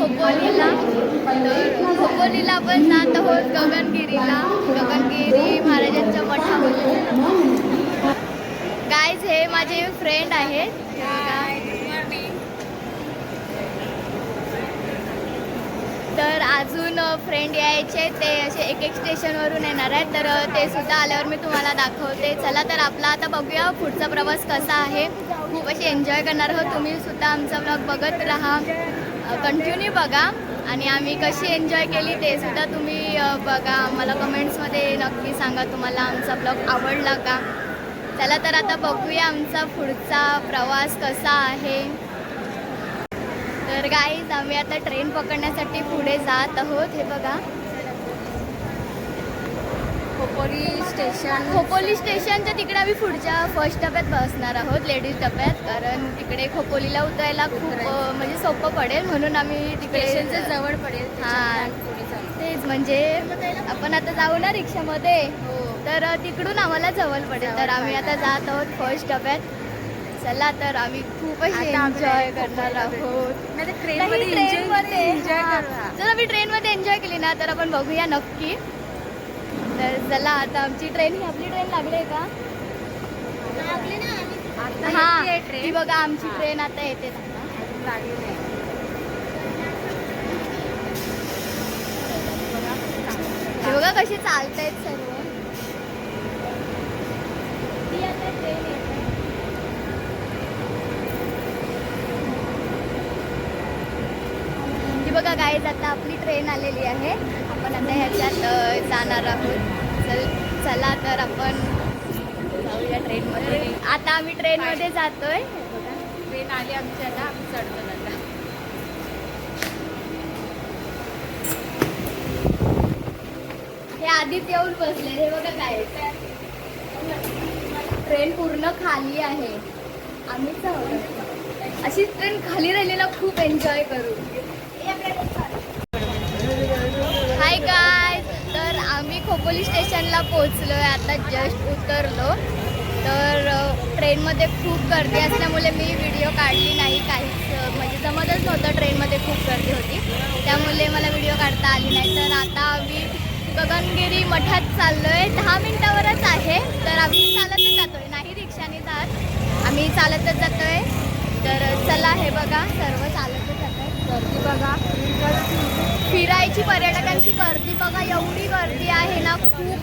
खोपोलीला. तर खोपोलीला आपण जात आहोत गगनगिरीला, गगनगिरी महाराजांच्या मठामध्ये. गाईज हे माझे फ्रेंड आहेत. तर अजून फ्रेंड यायचे, ते असे एक एक स्टेशनवरून येणार आहेत. तर ते सुद्धा आल्यावर मी तुम्हाला दाखवते. चला तर आपला आता बघूया पुढचा प्रवास कसा आहे. खूप असे एन्जॉय करणार आहोत. तुम्ही सुद्धा आमचा ब्लॉग बघत राहा, कंटिन्यू बघा. आणि आम्ही कशी एन्जॉय केली ते सुद्धा तुम्ही बघा. मला कमेंट्समध्ये नक्की सांगा तुम्हाला आमचा ब्लॉग आवडला का. चला तर आता बघूया आमचा पुढचा प्रवास कसा आहे. तर गाईज आम्ही आता ट्रेन पकडण्यासाठी पुढे जात आहोत. हे बघा खोपोली स्टेशनच्या तिकडे आम्ही पुढच्या फर्स्ट डब्यात बसणार आहोत, लेडीज डब्यात. कारण तिकडे खोपोलीला उतरायला खूप म्हणजे सोपं पडेल, म्हणून आम्ही तिकडे जवळ पडेल. हां तेच, म्हणजे आपण आता जाऊ ना रिक्षामध्ये, तर तिकडून आम्हाला जवळ पडेल. तर आम्ही आता जात आहोत फर्स्ट डब्यात. चला तर आम्ही खूप अशी एन्जॉय करणार आहोत. जर आम्ही ट्रेनमध्ये एन्जॉय केली ना तर आपण बघूया नक्की. तर चला आता आमची ट्रेन, ही आपली ट्रेन लागली आहे का? हां ती बघा आमची ट्रेन आता येते. हे बघा कशी चालतायत सर्व. ती आता ट्रेन येते. बघा गाईज आता आपली ट्रेन आलेली आहे. आपण आता ह्याच्यात जाणार आहोत. चला तर आपण जाऊया ट्रेनमध्ये. आता आम्ही ट्रेनमध्ये जातोय. ट्रेन आली आमची, आता आम्ही चढतो. हे आधीच येऊन बसले. हे बघा काय, ट्रेन पूर्ण खाली आहे. आम्हीच आहोत. अशी ट्रेन खाली राहिलेला खूप एन्जॉय करू. हाय गाय, तर आम्ही खोपोली स्टेशनला पोचलो आहे. आता जस्ट उतरलो. तर ट्रेनमध्ये खूप गर्दी असल्यामुळे मी व्हिडिओ काढली नाही. काहीच म्हणजे जमतच नव्हतं, ट्रेनमध्ये खूप गर्दी होती, त्यामुळे मला व्हिडिओ काढता आली नाही. तर आता आम्ही गगनगिरी मठात चाललो आहे. 10 मिनिटावरच आहे. तर आम्ही चालतच जातो आहे, नाही रिक्षाने जात, आम्ही चालतच जातो आहे. तर चला हे बघा सर्व चालतच जात आहे. गर्दी बघा, फिरायची पर्यटकांची गर्दी बघा, एवढी गर्दी आहे ना, खूप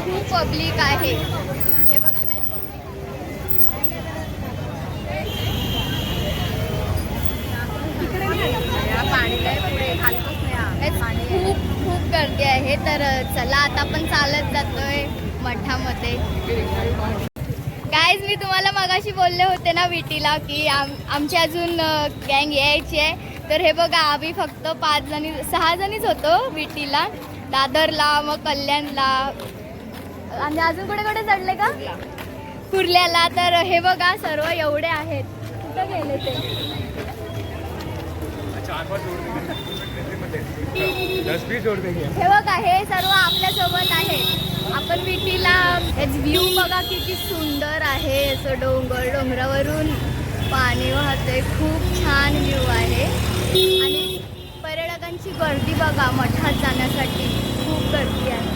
खूप पब्लिक आहे. हे बघा काय खूप खूप गर्दी आहे. तर चला आता आपण चालत जातोय मठामध्ये. गाईज मी तुम्हाला मगाशी बोलले होते ना विटीला की आमची अजून गँग यायची आहे. तर हे बघा आम्ही फक्त 6 जणीच होतो विटीला, दादरला, मग कल्याणला, आणि अजून कुठे कुठे चढले का, कुर्ल्याला. तर हे बघा सर्व एवढे आहेत. कुठं गेले ते? हे बघा हे सर्व आपल्यासोबत आहे. आपण विटीला व्ह्यू बघा किती सुंदर आहे. असं डोंगरावरून पाणी वाहतंय, खूप छान व्ह्यू आहे. आणि पर्यटकांची गर्दी बघा, मठात जाण्यासाठी खूप गर्दी आहे.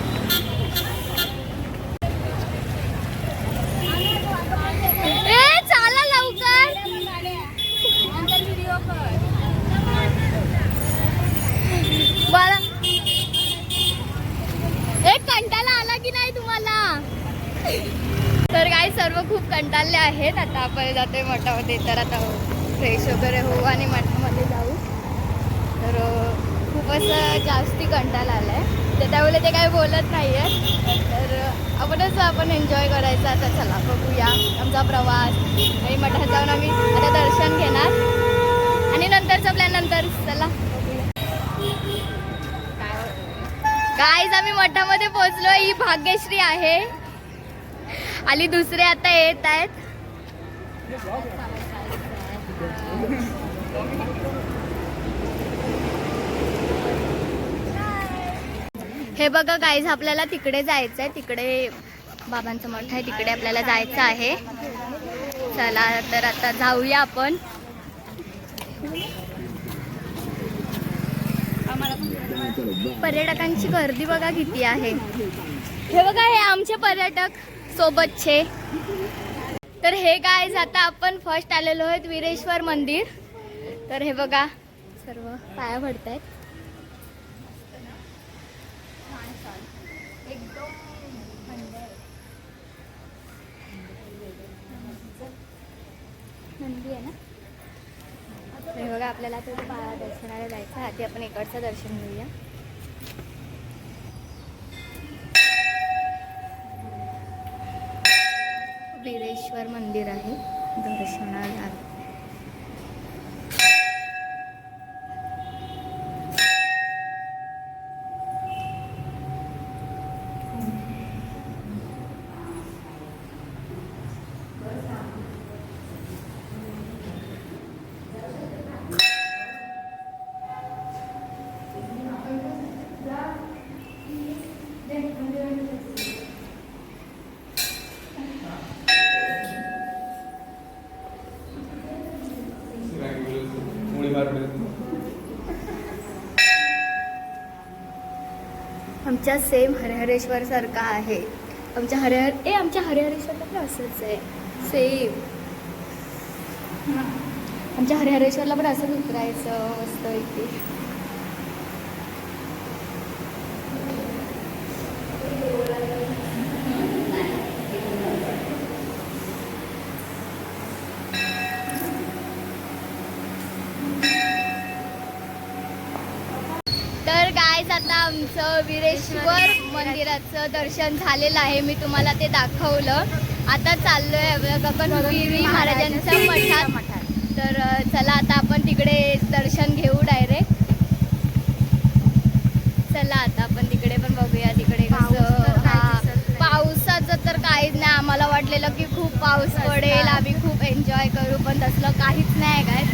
चाला लवकर, बरं. एक कंटाळा आला की नाही तुम्हाला? तर काय सर्व खूप कंटाळले आहेत. आता आपण जातोय मठामध्ये. तर आता फ्रेश वगैरे होऊ आणि मठामध्ये जाऊ. तर खूप असं जास्ती कंटाळा आला आहे, तर त्यामुळे ते काही बोलत नाही आहे. तर आपण एन्जॉय करायचं. आता चला बघूया आमचा प्रवास. आणि मठात जाऊन आम्ही आता दर्शन घेणार आणि नंतरचा प्लॅन नंतर. चला गाईज आम्ही मठामध्ये पोहोचलो. ही भाग्यश्री आहे आणि दुसरे आता येत आहेत. हे बघा गाईज आपल्याला तिकडे जायचं आहे. तिकडे बाबांचं मठ आहे, तिकडे आपल्याला जायचं आहे. चला तर आता जाऊया आपण. पर्यटकांची गर्दी बघा किती आहे. हे बघा हे आमचे पर्यटक सोबतचे. तर हे गाईज आता आपण फर्स्ट आलेलो आहेत वीरेश्वर मंदिर. तर हे बघा सर्व पाया पडतायत. एकदम मंदिर आहे ना. हे बघा आपल्याला आता दर्शनाला जायचं. आधी आपण इकडचं दर्शन घेऊया. वीरेश्वर मंदिर आहे दर्शनाला. आमच्या सेम हरिहरेश्वर सारखा आहे. आमच्या हरिहरेश्वरला पण असंच आहे सेम. आमच्या हरिहरेश्वरला पण असंच उतरायचं मस्त इथे. तर गाईज आता आमचं वीरेश्वर मंदिराचं दर्शन झालेलं आहे. मी तुम्हाला ते दाखवलं. आता चाललोय गगनगिरी महाराजांच्या मठात. तर चला आता आपण तिकडे दर्शन घेऊ डायरेक्ट. चला आता आपण तिकडे पण बघूया. तिकडे कसं पावसाचं तर काहीच नाही. आम्हाला वाटलेलं की खूप पाऊस पडेल, आम्ही खूप एन्जॉय करू, पण तसलं काहीच नाही काय.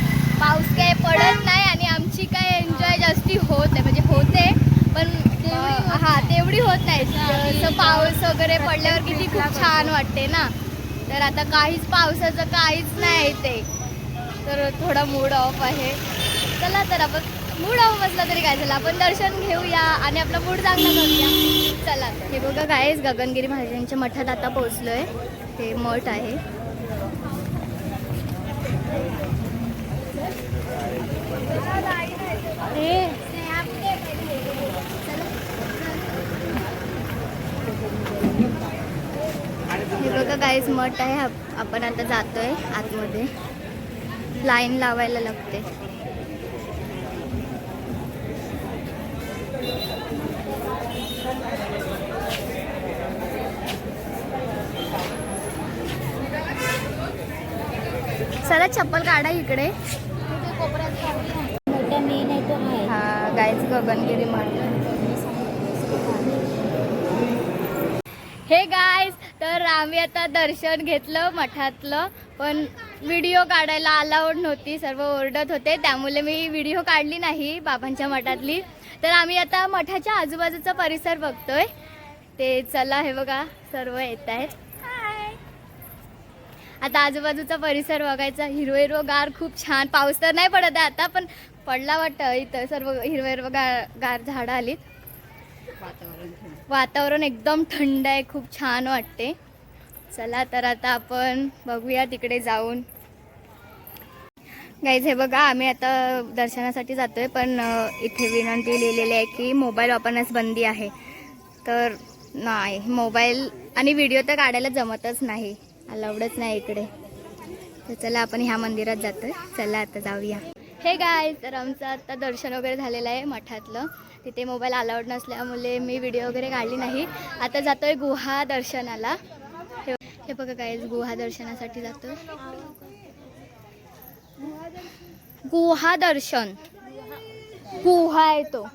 पाऊस काही पडत नाही आणि आमची काय एन्जॉय जास्ती होत आहे. म्हणजे होते पण तेवढी होत नाही. जसं पाऊस वगैरे पडल्यावर किती खूप छान वाटते ना. तर आता काहीच पावसाचं काहीच नाही ते. तर थोडा मूड ऑफ आहे. चला तर आपण मूड ऑफ असला तरी काय झालं, आपण दर्शन घेऊया आणि आपला मूड चांगला करूया. चला हे बघा गाईज गगनगिरी महाराजांच्या मठात आता पोहोचलोय. हे मठ आहे. हे बघा गाईज मठ आहे. आपण आता जातोय आतमध्ये. लाईन लावायला लागते. चला चप्पल काढा इकडे. हा गाईज गगनगिरी मठ. हे गाईज तर आम्ही आता दर्शन घेतलं मठातलं, पण व्हिडिओ काढायला अलाउड नव्हती. सर्व ओरडत होते, त्यामुळे मी व्हिडिओ काढली नाही बाबांच्या मठातली. तर आम्ही आता मठाच्या आजूबाजूचा परिसर बघतोय. ते चला हे बघा सर्व येत आहेत. आता आजूबाजूचा परिसर बघायचा. हिरवगार खूप छान. पाऊस तर नाही पडत आहे आता, पण पडला वाटतं. इथं सर्व हिरवगार झाडं आलीत. वातावरण एकदम थंड आहे. खूप छान वाटते. चला तर आता आपण बघूया तिकडे जाऊन. गाईज हे बघा आम्ही आता दर्शनासाठी जातोय, पण इथे विनंती लिहिलेली आहे की मोबाईल वापरण्यास बंदी आहे. तर नाही, मोबाईल आणि व्हिडिओ तर काढायला जमतच नाही, अलाउडच नाही इकडे. तर चला आपण ह्या मंदिरात जातोय. चला आता जाऊया. हे गाईज तर आमचं आता दर्शन वगैरे झालेलं आहे मठातलं. तिथे मोबाईल अलाउड नसल्यामुळे मी व्हिडिओ वगैरे काढली नाही. आता जातोय गुहा दर्शनाला. हे बघा गाईज गुहा दर्शनासाठी जातोय. गुहा दर्शन, गुहा आहे तो.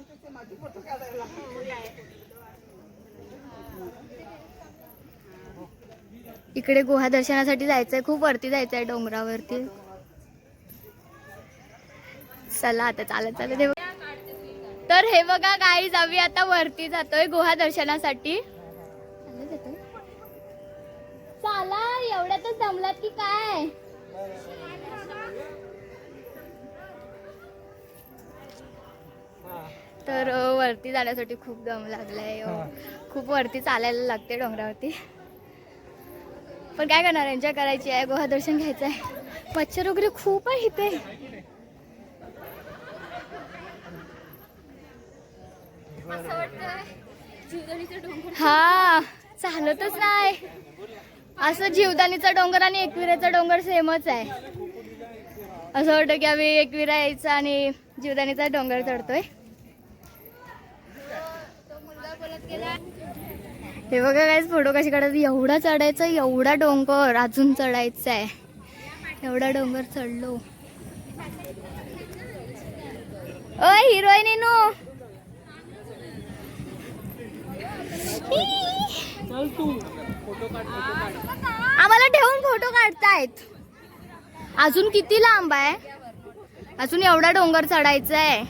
इकडे गुहा दर्शनासाठी जायचंय. खूप वरती जायचंय डोंगरावरती. चला आता चालत चालत. तर हे बघा गाईज आम्ही आता वरती जातोय गुहा दर्शनासाठी. चला एवढ्यातच दमलात की काय. तर वरती जाण्यासाठी खूप दम लागलाय. खूप वरती चालायला लागते डोंगरावरती. पण काय करणार, एन्जॉय करायची आहे, गुहा दर्शन घ्यायचं आहे. मच्छर वगैरे खूप आहे इथे. हा चालतच नाही. असं जीवदानीचा डोंगर आणि एकविराचा डोंगर सेमच आहे. असं वाटतं की आम्ही एकविरा यायचा आणि जीवदानीचा डोंगर चढतोय. हे बघा काय फोटो कशी काढायचं. एवढा चढायचा, एवढा डोंगर अजून चढायचा आहे. एवढा डोंगर चढलो. ओय हिरोईनीनो, आम्हाला ठेवून फोटो काढतायत. अजून किती लांब आहे, अजून एवढा डोंगर चढायचा आहे.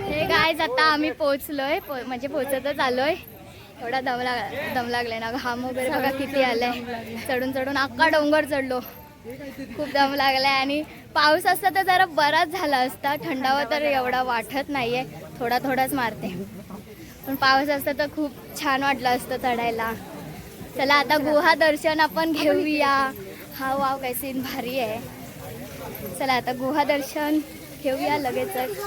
हे गाईज आता आम्ही पोहोचलोय, म्हणजे पोहोचतच आलोय. एवढा दम लागलाय ना, घाम वगैरे बघा किती आलाय. चढून चढून अख्खा डोंगर चढलो. खूप दम लागलाय. आणि पाऊस असता तर जरा बराच झाला असता. थंडावा तर एवढा वाटत नाहीये, थोडा थोडाच मारते. पण पाऊस असता तर खूप छान वाटलं असतं चढायला. चला आता गुहा दर्शन आपण घेऊया. हा वाव काय सीन भारी आहे. चला आता गुहा दर्शन घेऊया लगेचच.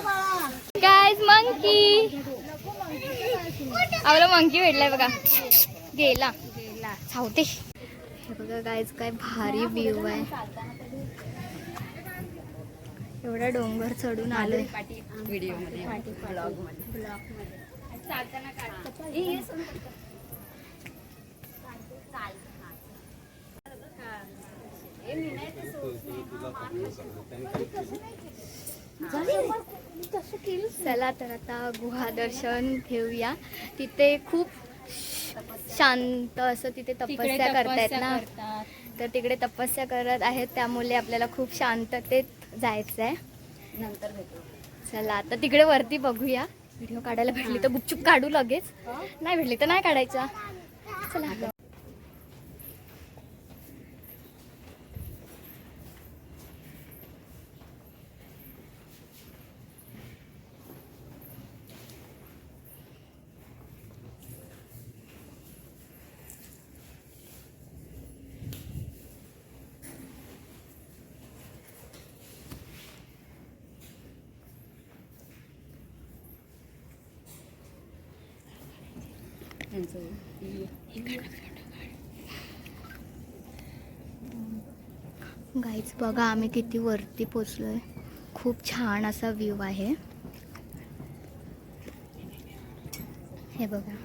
गाईज मंकी, आपला मंकी भेटलाय बघा. गेला सावते. हे बघा गाईज काय भारी व्ह्यू आहे. एवढा डोंगर चढून आलोय. व्हिडिओ मध्ये, ब्लॉग मध्ये. चला तर आता गुहा दर्शन घेऊया. तिथे खूप शांत असं तिथे तपस्या करतायत ना, तर तिकडे तपस्या करत आहेत. त्यामुळे आपल्याला खूप शांततेत जायचं आहे. नंतर भेटू. चला आता तिकडे वरती बघूया. व्हिडिओ काढायला भेटली तर गुपचूप काढू लगेच, नाही भेटली तर नाही काढायचा. चला गाईज बघा आम्ही किती वरती पोचलोय. खूप छान असा व्ह्यू आहे. हे बघा.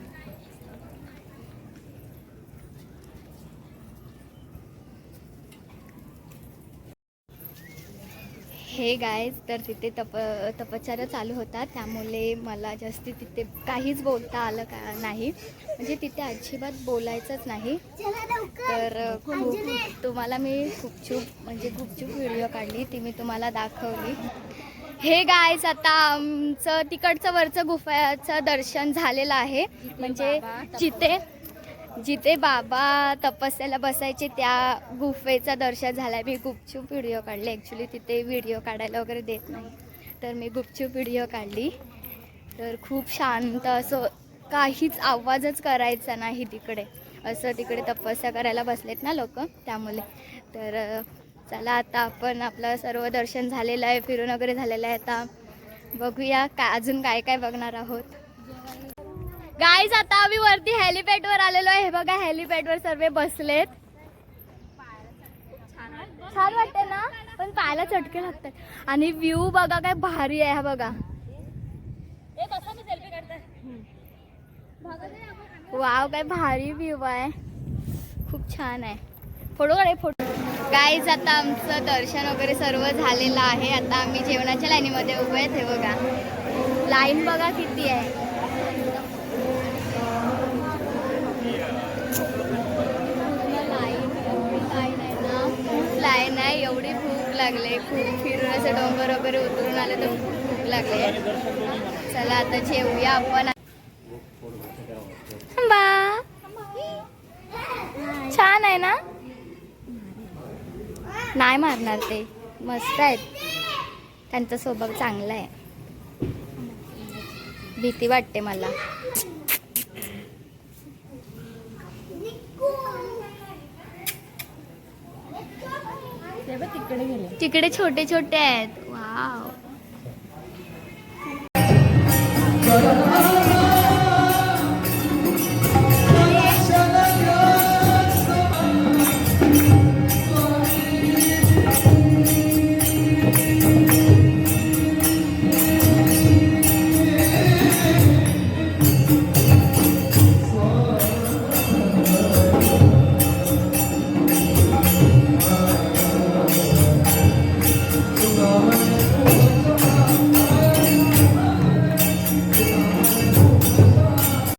हे गाईज तर तिथे तपश्चर्या चालू होता, त्यामुळे मला जास्ती तिथे काहीच बोलता आलं का नाही. म्हणजे तिथे अजिबात बोलायचंच नाही. तर खूप तुम्हाला मी गुपचूप व्हिडिओ काढली, ती मी तुम्हाला दाखवली. हे गाईज आता आमचं तिकडचं वरचं गुफाचं दर्शन झालेलं आहे. म्हणजे जिथे बाबा तपस्याला बसायचे त्या गुफेचं दर्शन झालं. मी गुपचूप व्हिडिओ काढले. ॲक्च्युली तिथे व्हिडिओ काढायला वगैरे देत नाही, तर मी गुपचूप व्हिडिओ काढली. तर खूप शांत असं, काहीच आवाजच करायचा नाही तिकडे. असं तिकडे तपस्या करायला बसलेत ना लोक, त्यामुळे. तर चला आता आपण आपलं सर्व दर्शन झालेलं आहे, फिरून वगैरे झालेलं आहे. आता बघूया अजून काय काय बघणार आहोत. गाईज आता आम्ही वरती हेलिपॅडवर आलेलो आहे. हे बघा हेलिपॅडवर सर्व बसलेत. छान वाटते ना, पण पायाला चटके लागतात. आणि व्ह्यू बघा काय भारी आहे. हा बघा, वाव काय भारी व्ह्यू आहे. खूप छान आहे. फोटो. गाईज आता आमचं दर्शन वगैरे सर्व झालेलं आहे. आता आम्ही जेवणाच्या लाईनीमध्ये उभे आहेत. हे बघा लाईन बघा किती आहे. लाईन आहे. एवढी भूक लागले. खूप फिरून असं डोंगर वगैरे उतरून आले तर खूप भूक लागले. चला आता जेवूया आपण. बा छान आहे ना, नाही मारणार ते, मस्त आहेत. त्यांचा स्वभाव चांगला आहे. भीती वाटते मला. तिकडे गेले. तिकडे छोटे छोटे आहेत. वाव.